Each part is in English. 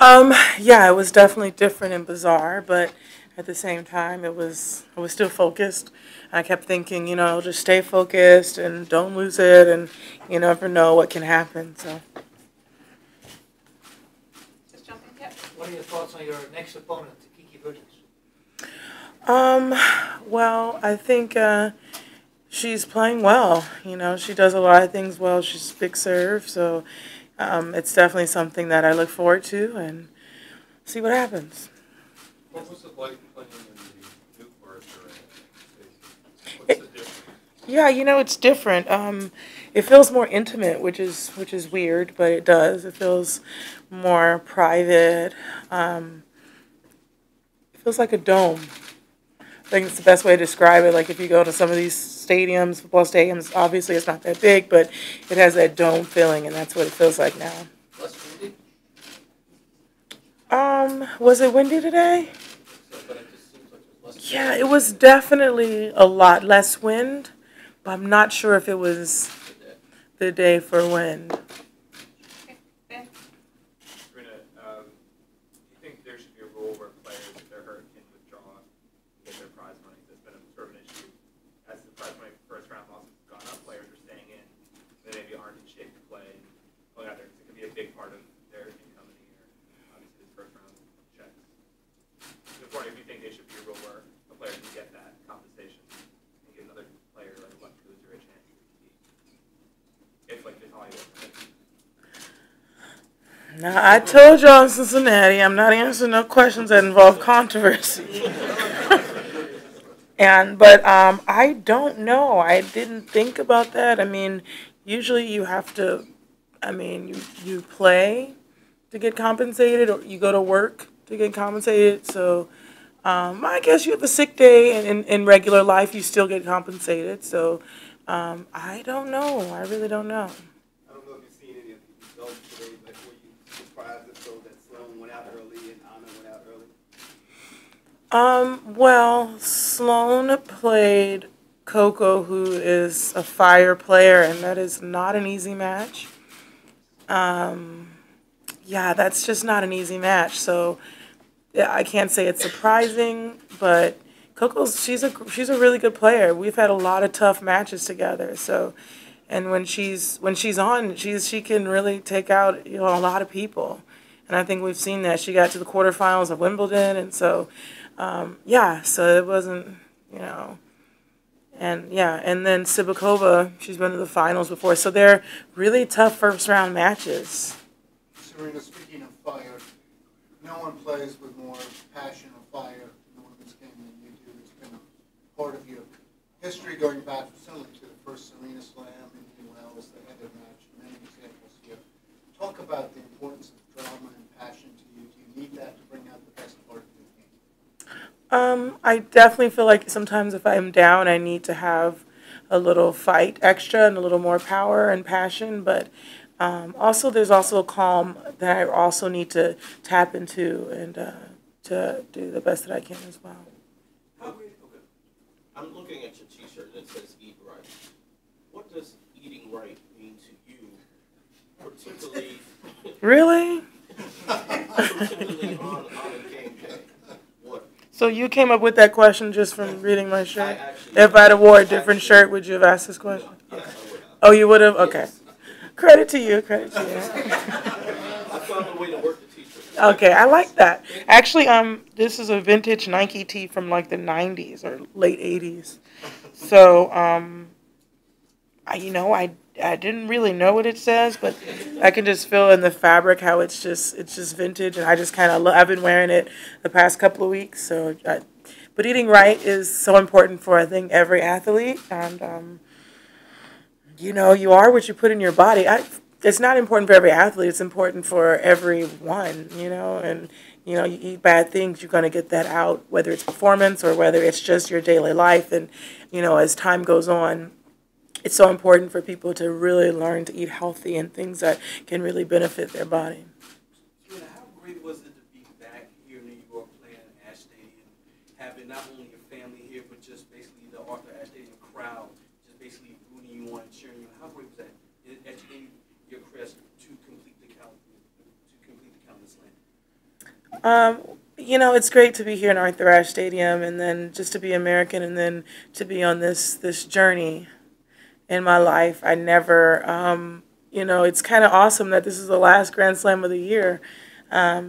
Yeah, it was definitely different and bizarre, but at the same time, I was still focused. I kept thinking, just stay focused and don't lose it, and you never know what can happen. So, Just jump in. Yep. What are your thoughts on your next opponent, Kiki Bertens? um, well, I think she's playing well. She does a lot of things well. She's a big serve, so it's definitely something that I look forward to and see what happens. What was it like playing in the Newport Arena? What's It, the difference? yeah, it's different. It feels more intimate, which is weird, but it does. It feels more private. Um, it feels like a dome. I think it's the best way to describe it. Like if you go to some of these stadiums, football stadiums, obviously it's not that big, but it has that dome feeling, and that's what it feels like now. Less windy? Was it windy today? So, but it just seems like there's less. Yeah, it was definitely a lot less wind, but I'm not sure if it was the day for wind. Okay, Ben? Serena, do you think there should be a rule where players, if they're hurt, can withdraw and get their prize money? That's been a sort of an issue. As the prize money first round losses have gone up, players are staying in. They maybe aren't in shape to play. Well, yeah, it could be a big part of their income in the year. Obviously, this first round checks. Just wondering if you think there should be a rule where a player can get that compensation and give another player like a lucky loser a chance to compete. If like it's Hollywood. Now, I told y'all in Cincinnati, I'm not answering no questions that involve controversy. But I don't know. I didn't think about that. I mean, usually you have to. I mean, you play to get compensated, or you go to work to get compensated. So, I guess you have a sick day, and in regular life you still get compensated. So, I don't know. I really don't know. I don't know if you've seen any of the results today, but were you surprised at though that Sloan went out early and Anna went out early? Well, Sloan played Coco, who is a fire player, and that is not an easy match. Um, yeah, that's just not an easy match. So yeah, I can't say it's surprising, but she's a really good player. We've had a lot of tough matches together. So, and when she's on, she can really take out a lot of people, and I think we've seen that. She got to the quarterfinals of Wimbledon, and so yeah, so it wasn't you know. And yeah, and then Sibakova, she's been to the finals before, so they're really tough first round matches. Serena, speaking of fire, no one plays with more passion or fire in the women's game than you do. It's been a part of your history going back certainly to the first Serena Slam in Wells, the Heather match, many examples here. Talk about the importance of drama and passion to you. Do you need that to bring out the best part of your game? I definitely feel like sometimes if I'm down, I need to have a little fight extra and a little more power and passion, but also, there's also a calm that I also need to tap into and to do the best that I can as well. Okay. I'm looking at your T-shirt that says "Eat Right." What does eating right mean to you, particularly? Really? Particularly on a game day. What? So you came up with that question just from reading my shirt? Actually, If I'd have wore a different shirt, would you have asked this question? Yes, I would. Oh, you would have? Okay. Yes. Credit to you. Credit to you. I found a way to work the T-shirt. Okay, I like that. Actually, this is a vintage Nike tee from like the '90s or late '80s. So, I didn't really know what it says, but I can just feel in the fabric how it's just vintage, and I just kind of I've been wearing it the past couple of weeks. But eating right is so important for I think every athlete, and you are what you put in your body. It's not important for every athlete. It's important for everyone, and you eat bad things, you're going to get that out, whether it's performance or whether it's just your daily life. And as time goes on, it's so important for people to really learn to eat healthy and things that can really benefit their body. Serena, how great was it to be back here in New York playing at Ashe Stadium, having not only your family here, but just basically the Arthur Ashe Stadium crowd, just basically rooting you on, cheering you on? How great was that? It gave your crest to complete the count, this land. You know, it's great to be here in Arthur Ashe Stadium, and then just to be American, and then to be on this journey in my life. I never, you know, it's kind of awesome that this is the last Grand Slam of the year,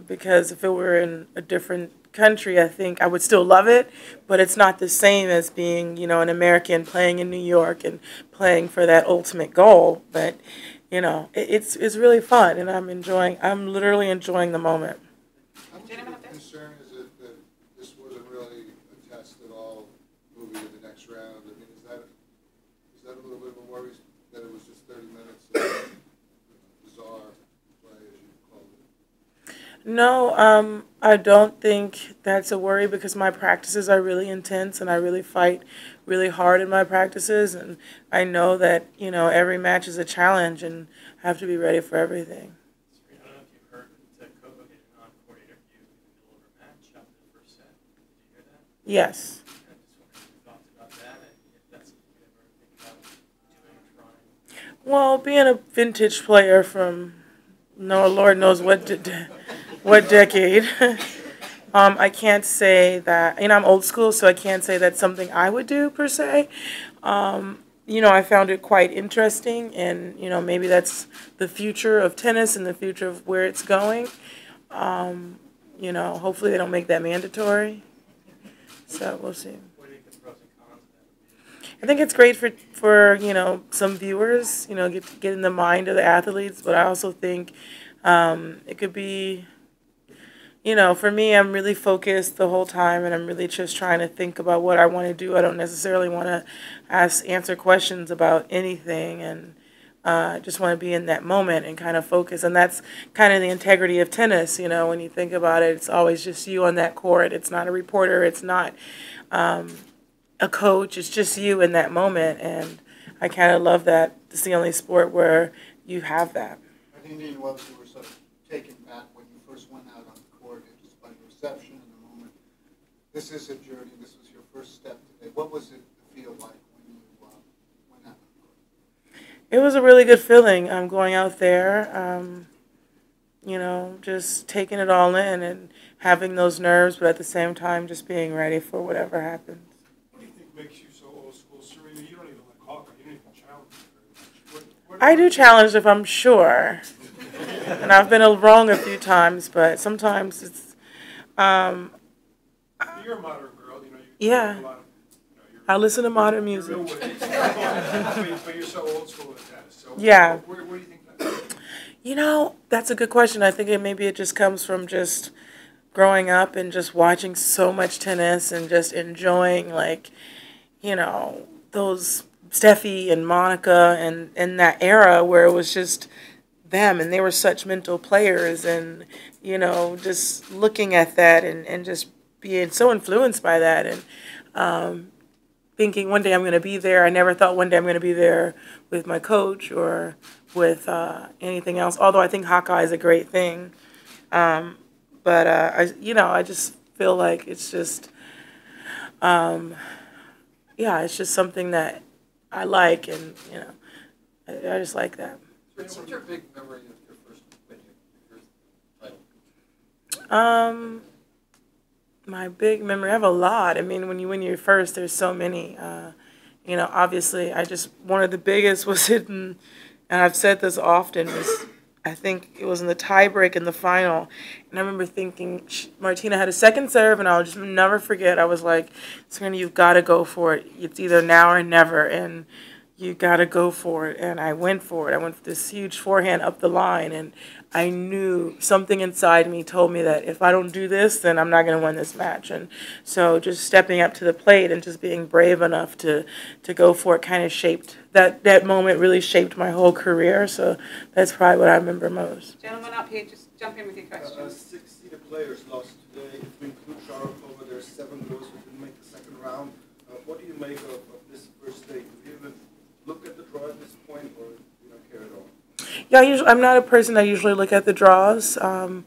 because if it were in a different country, I think I would still love it, but it's not the same as being, you know, an American playing in New York and playing for that ultimate goal. But, you know, it's really fun, and I'm literally enjoying the moment. How much of a concern is it that this wasn't really a test at all, moving to the next round? I mean, is that a little bit of a worry that it was just 30 minutes of bizarre play, as you called it? No, I don't think that's a worry because my practices are really intense and I really fight really hard in my practices, and I know that, you know, every match is a challenge and I have to be ready for everything. I don't know if you heard Coco get an on-court interview in the middle of her match after the first set. Did you hear that? Yes. I just wondering your thoughts about that and if that's something you ever think about doing or trying. Well, being a vintage player from no Lord knows what decade, I can't say that, you know, I'm old school, so I can't say that's something I would do per se. You know, I found it quite interesting, and, you know, maybe that's the future of tennis and the future of where it's going. You know, hopefully they don't make that mandatory. So we'll see. What do you think the pros and cons of that would be? I think it's great for you know, some viewers, you know, get in the mind of the athletes, but I also think it could be, you know, for me, I'm really focused the whole time, and I'm really just trying to think about what I want to do. I don't necessarily want to answer questions about anything, and I just want to be in that moment and kind of focus. And that's kind of the integrity of tennis, you know, when you think about it. It's always just you on that court. It's not a reporter. It's not a coach. It's just you in that moment, and I kind of love that. It's the only sport where you have that. I think you were sort of taken back when you first went out on the court, just by the reception and the moment. This is a journey. This was your first step today. What was it feel like when you went out on the court? It was a really good feeling. Going out there, you know, just taking it all in and having those nerves, but at the same time just being ready for whatever happens. What do you think makes you so old school, Serena? You don't even like Hawkeye. You don't even challenge very much. I do challenge if I'm sure. And I've been wrong a few times, but sometimes it's, You're a modern girl, you know. Yeah. A lot of, I listen to modern music. But you're so old school with that. So Yeah. Where do you think that? You know, that's a good question. I think maybe it just comes from just growing up and just watching so much tennis and just enjoying, like, you know, those Steffi and Monica and that era where it was just them, and they were such mental players, and, you know, just looking at that and just being so influenced by that, and thinking one day I'm going to be there. I never thought one day I'm going to be there with my coach or with anything else, although I think Hawkeye is a great thing. But I just feel like it's just, yeah, it's just something that I like, and, you know, I just like that. What's your big memory of your first win, your first title? My big memory, I have a lot. I mean, when you win your first, there's so many. You know, obviously, one of the biggest was hitting, and I've said this often, was I think it was in the tiebreak in the final. And I remember thinking, Martina had a second serve, and I'll just never forget. I was like, Serena, you've got to go for it. It's either now or never, and you got to go for it. And I went for it. I went for this huge forehand up the line, and I knew something inside me told me that if I don't do this, then I'm not going to win this match. And so just stepping up to the plate and just being brave enough to go for it kind of shaped, that moment really shaped my whole career. So that's probably what I remember most. Gentlemen up here, just jump in with your questions. 6 seeded players lost today. If we include Sharapova, there's 7 girls who didn't make the second round. What do you make of this first day? Do you even look at the draw at this point, or you don't care at all? Yeah, I'm not a person that usually look at the draws. I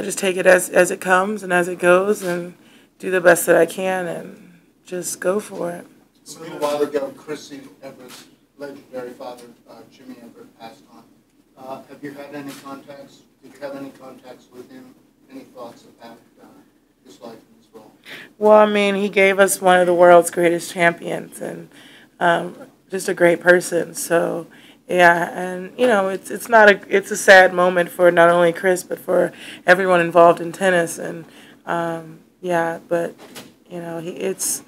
just take it as it comes and as it goes, and do the best that I can and just go for it. A little while ago, Chrissy Everett's legendary father, Jimmy Everett, passed on. Have you had any contacts? Did you have any contacts with him Any thoughts about his life and his role? Well, I mean, he gave us one of the world's greatest champions, and just a great person. So, yeah, and you know, it's a sad moment for not only Chris but for everyone involved in tennis, and yeah, but you know, it's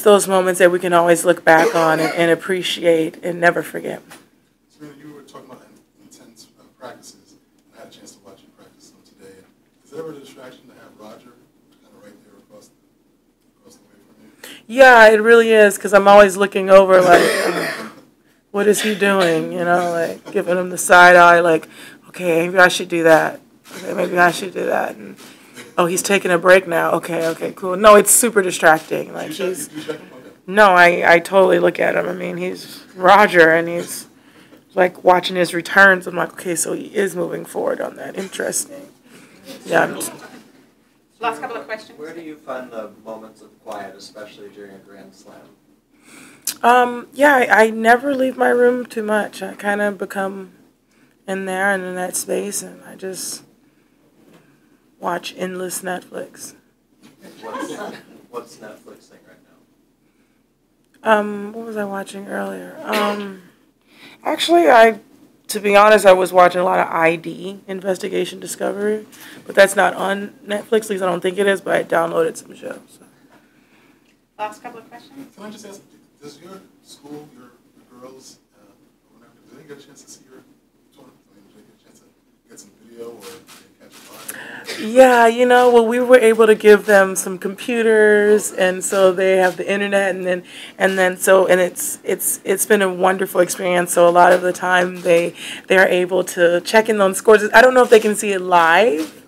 those moments that we can always look back on and appreciate and never forget. Serena, you were talking about intense practices, and I had a chance to watch you practice them today. Is it ever a distraction to have Roger kind of right there across the way from you? Yeah, it really is, because I'm always looking over like, what is he doing? You know, like giving him the side eye, like, okay, maybe I should do that. Okay, maybe I should do that. And oh, he's taking a break now. Okay, cool. No, it's super distracting. Like he's. No, I totally look at him. I mean, he's Roger, and he's like watching his returns. I'm like, okay, so he is moving forward on that. Interesting. Yeah. Last couple of questions. Where do you find the moments of quiet, especially during a Grand Slam? Yeah, I never leave my room too much. I kind of become in there and in that space, and I just watch endless Netflix. What's Netflixing right now? What was I watching earlier? Actually, to be honest, I was watching a lot of ID, Investigation Discovery, but that's not on Netflix. At least I don't think it is, but I downloaded some shows. So. Last couple of questions. Can I just ask, does your school, your girls, do they get a chance to see your tournament? I mean, do they get a chance to get some video or catch a line? Yeah, you know, well, we were able to give them some computers, and so they have the internet, and it's been a wonderful experience. So a lot of the time they are able to check in on scores. I don't know if they can see it live,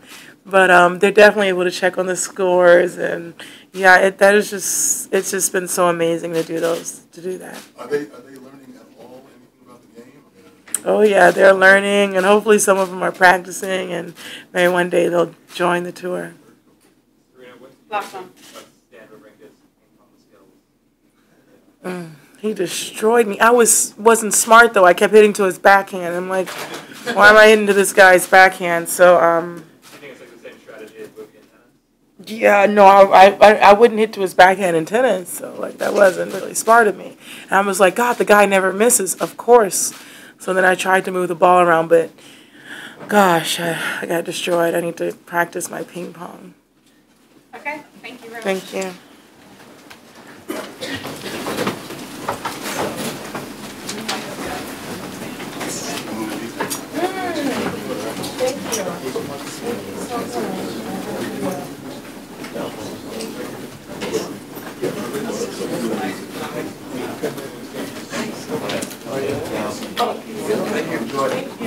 but they're definitely able to check on the scores, and yeah, it's just been so amazing to do that. Are they learning at all anything about the game? Oh yeah, they're learning, and hopefully some of them are practicing, and maybe one day they'll join the tour. Last one. He destroyed me. I wasn't smart though. I kept hitting to his backhand. I'm like, why am I hitting to this guy's backhand? So You think it's like the same strategy as would be in tennis? yeah, no, I wouldn't hit to his backhand in tennis. So like that wasn't really smart of me. And I was like, God, the guy never misses, of course. So then I tried to move the ball around, but gosh, I got destroyed. I need to practice my ping pong. Okay, thank you very much. Thank you. Thank you.